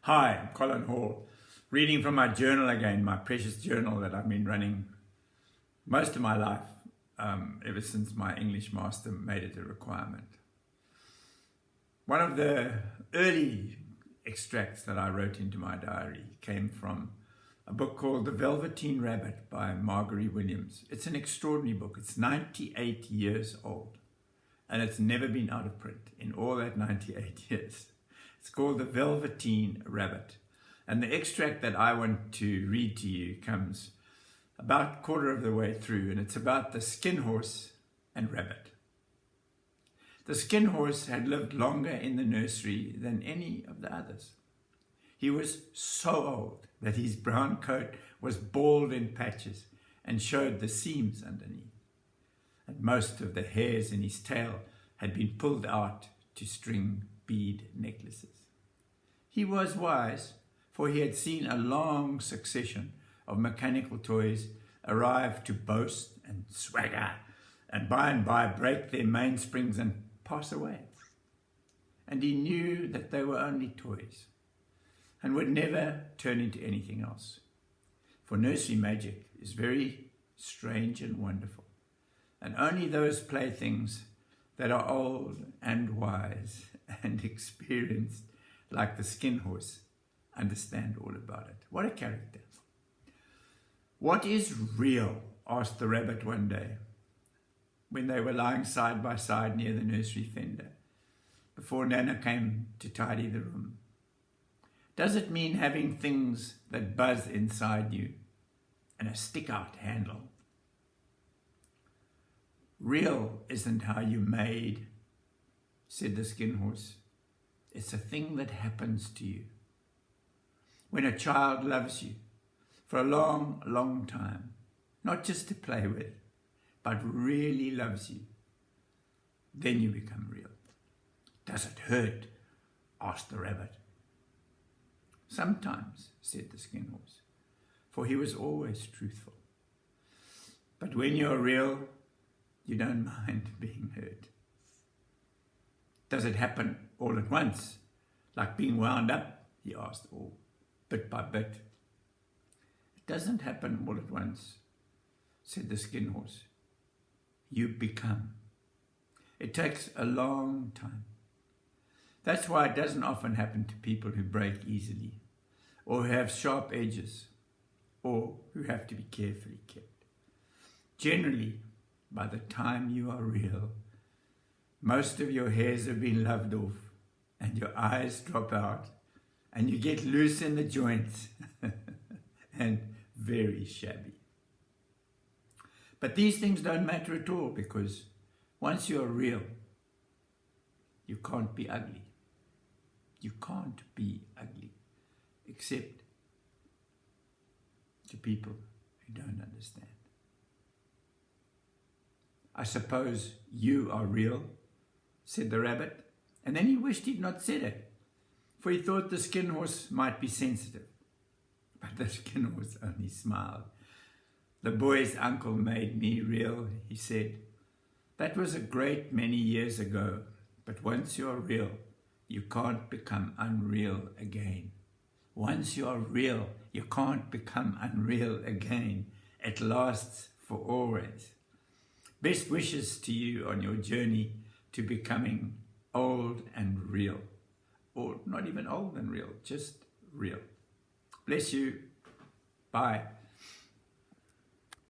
Hi, I'm Colin Hall, reading from my journal again, my precious journal that I've been running most of my life, ever since my English master made it a requirement. One of the early extracts that I wrote into my diary came from a book called The Velveteen Rabbit by Marguerite Williams. It's an extraordinary book. It's 98 years old, and it's never been out of print in all that 98 years. It's called The Velveteen Rabbit. And the extract that I want to read to you comes about a quarter of the way through, and it's about the skin horse and rabbit. The skin horse had lived longer in the nursery than any of the others. He was so old that his brown coat was bald in patches and showed the seams underneath. And most of the hairs in his tail had been pulled out to string bead necklaces. He was wise, for he had seen a long succession of mechanical toys arrive to boast and swagger, and by break their mainsprings and pass away. And he knew that they were only toys, and would never turn into anything else. For nursery magic is very strange and wonderful, and only those playthings that are old and wise and experienced, like the skin horse, understand all about it. What a character. What is real? Asked the rabbit one day, when they were lying side by side near the nursery fender, before Nana came to tidy the room. Does it mean having things that buzz inside you and a stick-out handle? Real isn't how you're made, said the skin horse. It's a thing that happens to you. When a child loves you for a long, long time, not just to play with, but really loves you, then you become real. Does it hurt? Asked the rabbit. Sometimes, said the skin horse, for he was always truthful. But when you're real, you don't mind being hurt. Does it happen all at once, like being wound up? He asked, or bit by bit. It doesn't happen all at once, said the skin horse. You become. It takes a long time. That's why it doesn't often happen to people who break easily, or who have sharp edges, or who have to be carefully kept. Generally, by the time you are real, most of your hairs have been loved off, and your eyes drop out, and you get loose in the joints, and very shabby. But these things don't matter at all, because once you're real, you can't be ugly. You can't be ugly, except to people who don't understand. I suppose you are real, said the rabbit, and then he wished he'd not said it, for he thought the skin horse might be sensitive. But the skin horse only smiled. The boy's uncle made me real, he said. That was a great many years ago, but once you're real, you can't become unreal again. Once you're real, you can't become unreal again. It lasts for always. Best wishes to you on your journey to becoming old and real. Or not even old and real, just real. Bless you. Bye.